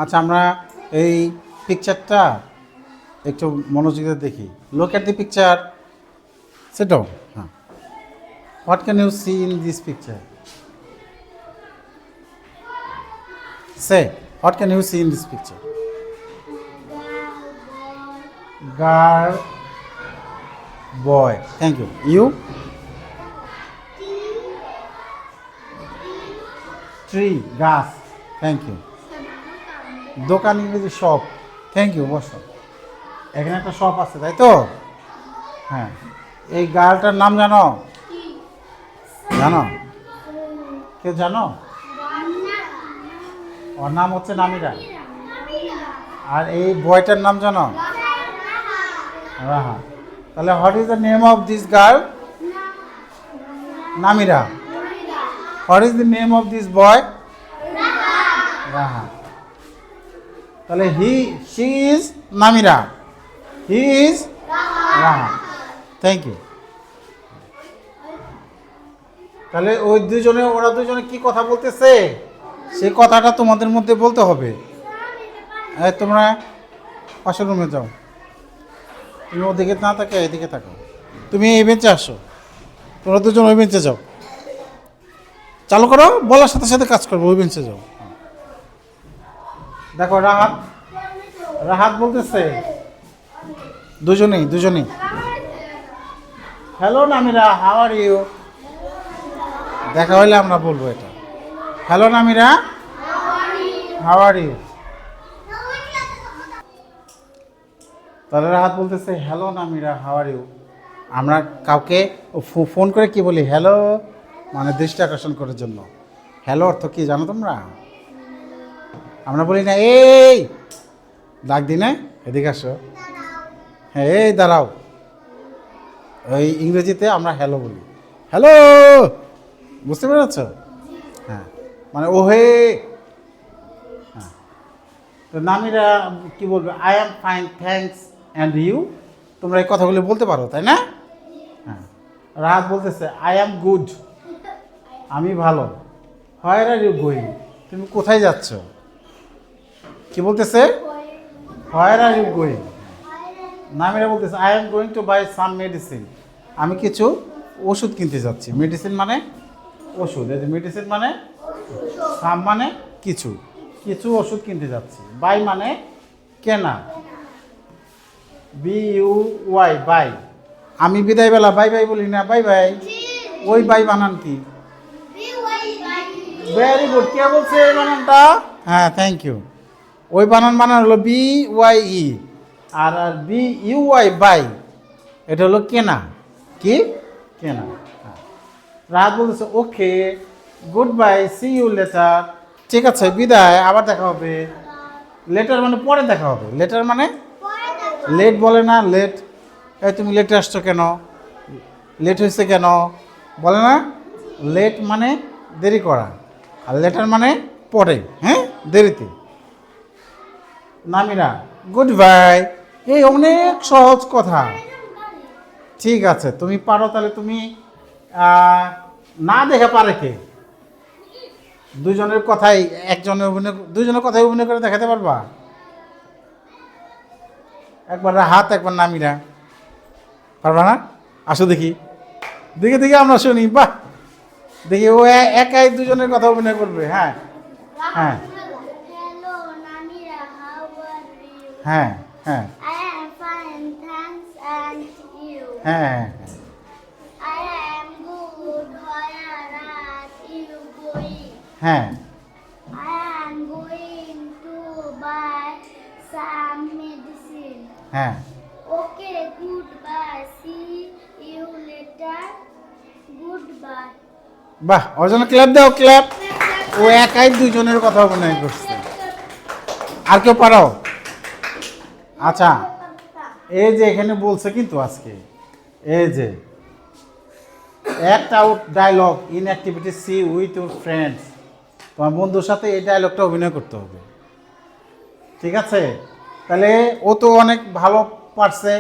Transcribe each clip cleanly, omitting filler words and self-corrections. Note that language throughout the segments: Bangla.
আচ্ছা আমরা এই পিকচারটা একটু মনোযোগ দিয়ে দেখি। Look at the picture, sit down. হ্যাঁ, what can you see in this picture? Say what can you see in this picture? Girl, boy. Thank you. You? Tree, গাছ। Thank you. দোকান ইংরেজি শপ। Thank you. বসো। এখানে একটা শপ আছে, তাই তো? হ্যাঁ। এই গার্লটার নাম জানো? জানো? কেউ জানো? ওর নাম হচ্ছে নামিরা। আর এই বয়টার নাম জানো? রাহা। তাহলে what is the name of this girl? Namira. What is the name of this boy? Raha. তাহলে she is Namira, he is Raha. Thank you. তাহলে ওরা দুজনে কি কথা বলতেছে সেই কথাটা তোমাদের মধ্যে বলতে হবে। তোমরা পাশের রুমে যাও, তুমি ওদিকে না থাকে এদিকে থাকো। তুমি এই বেঞ্চে আসো, তোমরা দুজন ওই বেঞ্চে যাও। চালু করো, বলার সাথে সাথে কাজ করবো। ওই বেঞ্চে যাও। দেখো রাহাত বলতেছে, দুজনেই hello Namira, how are you? দেখা হলে আমরা বলবো এটা, hello Namira, how are you? তাহলে রাহাত বলতেছে, hello Namira, how are you? আমরা কাউকে ফোন করে কি বলি? হ্যালো, মানে দৃষ্টি আকর্ষণ করার জন্য। হ্যালো অর্থ কি জানো তোমরা? আমরা বলি না এই ডাক দি না, এদিকে আসো, হ্যাঁ এই দাঁড়াও। ওই ইংরেজিতে আমরা হ্যালো বলি, হ্যালো। বুঝতে পেরেছ? হ্যাঁ, মানে ও হে। হ্যাঁ, তো নামিরা কি বলবে? I am fine thanks and you? তোমরা এই কথাগুলো বলতে পারো, তাই না? হ্যাঁ। রাহাত বলতেছে, আই এম গুড, আমি ভালো। হোয়ার আর ইউ গোয়িং? তুমি কোথায় যাচ্ছ? কি বলতেছে? হোয়ার আর ইউ গোয়িং? নামিরা বলতেছে, I am going to buy some medicine, আমি কিছু ওষুধ কিনতে যাচ্ছি। মেডিসিন মানে ওষুধ, এই যে মেডিসিন মানে সাম মানে কিছু ওষুধ কিনতে যাচ্ছি। বাই মানে কেনা, BUY বাই। আমি বিদায় বেলা বাই বাই বলি না, বাই বাই। ওই বাই বানান কি? Very good. কে বলছে এই বানানটা? হ্যাঁ, থ্যাংক ইউ। ওই বানান হলো BYE, আর BUY বাই, এটা হলো কেনা। কি? কেনা। রাত বলতেছে, okay good bye, see you later. ঠিক আছে, বিদায়, আবার দেখা হবে। লেটার মানে পরে দেখা হবে। লেটার মানে লেট বলে না, লেট। এই তুমি লেটে আসছো কেন? লেট হয়েছে কেন বলে না। লেট মানে দেরি করা, আর লেটার মানে পরে, হ্যাঁ, দেরিতে। Namira, good bye. এই অনেক সহজ কথা। ঠিক আছে, তুমি পারো। তাহলে তুমি না দেখে পারে কে? দুজনের কথাই অভিনয় করে দেখাতে পারবা? একবার রাহাত, একবার নামিরা। পারবা না? আসো দেখি আমরা শুনি। বাহ, দেখি ও একাই দুজনের কথা অভিনয় করবে। হ্যাঁ হ্যাঁ হ্যাঁ হ্যাঁ হ্যাঁ হ্যাঁ। হ্যাঁ, হ্যাঁ। Okay, goodbye. See you later. Goodbye. বাহ, ওর জন্য ক্ল্যাপ দাও, ক্ল্যাপ। ও একাই দুজনের কথা অভিনয় করছে। আর কেউ পারো? আচ্ছা, এই যে এখানে বলছে কিন্তু আজকে, এই যে act out dialogue in activity C with your friends. তোমার বন্ধুর সাথে এই ডায়লগটা অভিনয় করতে হবে। ঠিক আছে? তাহলে ও তো অনেক ভালো পারছে।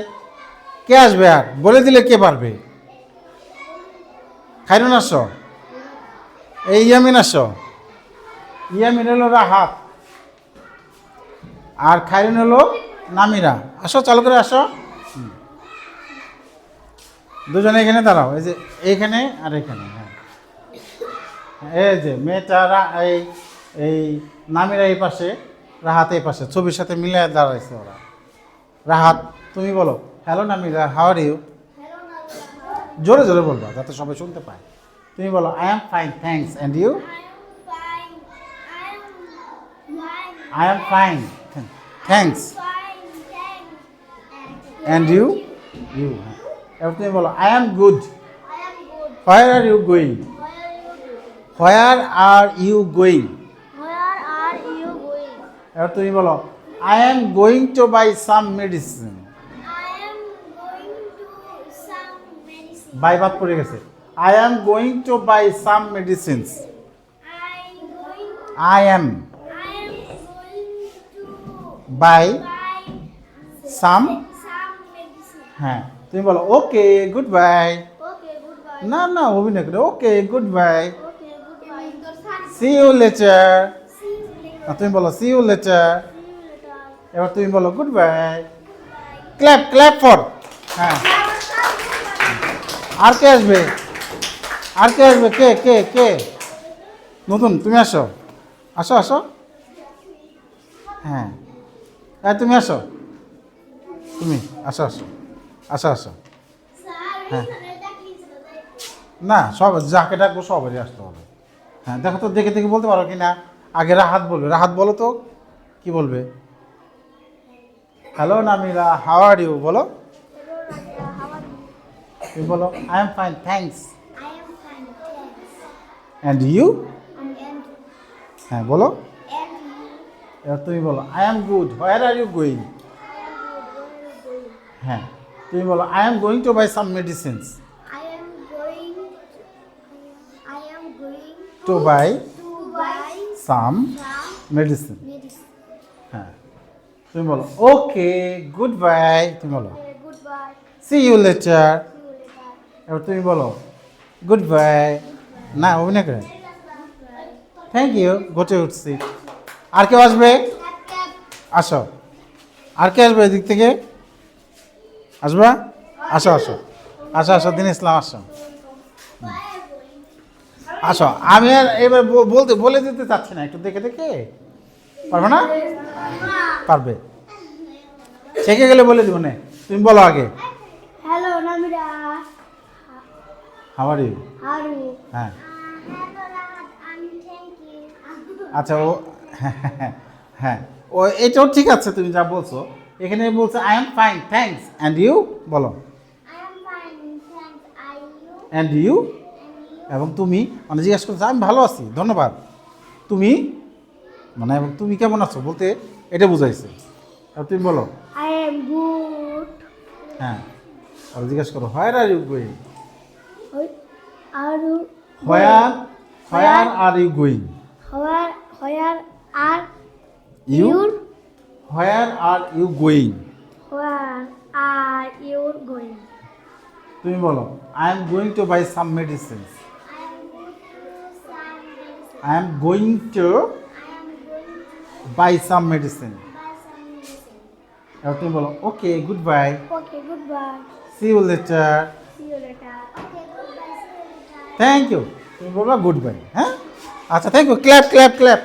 কে আসবে? আর বলে দিলে কে পারবে? খাইরুন আসো, এই ইয়ামিন আসো। ইয়ামিন হলো রাহাত। আর খাইরুন হলো নামিরা। আসো চালু করে আসো। দুজনে এখানে দাঁড়াও, এই যে এইখানে আর এখানে। হ্যাঁ, এই যে মেয়েটারা এই নামিরা এই পাশে, রাহাত এই পাশে, ছবির সাথে মিলে দাঁড়াইছে ওরা। রাহাত তুমি বলো, hello Namira, how are you? Hello Namira, জোরে জোরে বলবা যাতে সবাই শুনতে পায়। তুমি বলো, I am fine thanks, and you? I am fine. Thanks, Fine, thanks. And you? You. এবার তুমি বলো, I am good. I am good. Where are you going? Where are you where are you going? Going? Where are you going? এবার তুমি বলো, I am going to buy some medicine. I am going to some medicine. Buy বাদ পড়ে গেছে। I am going to buy some medicines. I am I am going to buy buy some. some medicine. হ্যাঁ, তুমি বলো, okay good bye. Okay, goodbye. না না, অভিনয় করে, okay good bye, Okay, goodbye. See you later. See you later. তুমি বলো, see you later. See you later. এবার তুমি বলো, good bye. Clap clap for. হ্যাঁ, আর কে আসবে? আর কে আসবে? কে কে কে নতুন? তুমি আসো, আসো আসো। হ্যাঁ, তুমি আসো, তুমি আসো আসো, আসো আসো। হ্যাঁ, না সব যাকে ডাকবো সবারই আসতে হবে। হ্যাঁ, দেখো তো দেখে দেখে বলতে পারো কি না? আগে রাহাত বলবে, রাহাত বলো তো কি বলবে? Hello Namira, how are you? বলো, তুমি বলো, I am fine thanks, I am fine, thanks. And you? And হ্যাঁ বলো। you? এবার তুমি বলো, I am good, where are you going? I am good. Where are you going? হ্যাঁ, তুমি বলো, I am going to buy some medicines. I am going. I am going to buy to buy some some medicine. medicine. হ্যাঁ, তুমি বলো, ওকে গুড বাই। তুমি বলো, Okay, goodbye. See you later. See you later. এবার তুমি বলো, গুড বাই। না, অভিনয় করে, থ্যাংক ইউ, গোটে উঠছি। আর কেউ আসবে? আসো, আর কে আসবে এদিক থেকে? আসবা? আসো আসো আসো আসো, দিন ইসলাম আসো। আসো, আমি আর এবার বলতে বলে দিতে চাচ্ছি না, একটু দেখে দেখে। পারবে না? পারবে, শিখে গেলে বলে দিব না। তুমি বলো আগে, Hello, Namira. How are you? How are you? হ্যাঁ, Hello, Rahat. Thank you. আচ্ছা ও হ্যাঁ, ও এটাও ঠিক আছে, তুমি যা বলছো। এখানে বলছে I am fine thanks, and you? বলো, I am fine, thanks. Are you? And you? And you? এবং তুমি মানে জিজ্ঞাসা করছো, আমি ভালো আছি ধন্যবাদ। তুমি মানে এবং তুমি কেমন আছো বলতে এটা বুঝাইছে। আর তুমি বলো, I am good. হ্যাঁ, আর জিজ্ঞাসা করো, where are you going? Are you? Where are you going? Where are you? you? Where are you going? Where are you going? তুমি বলো, I am going to buy some medicines. I am going to some I am going to medicine. I am going to buy some medicine. buy some medicine. এবার তুমি বলো, okay good bye, Okay, goodbye. See you later. See you later. Okay, goodbye. See you later. Thank you. তুমি বলবা গুড বাই। হ্যাঁ, আচ্ছা thank you, clap clap clap.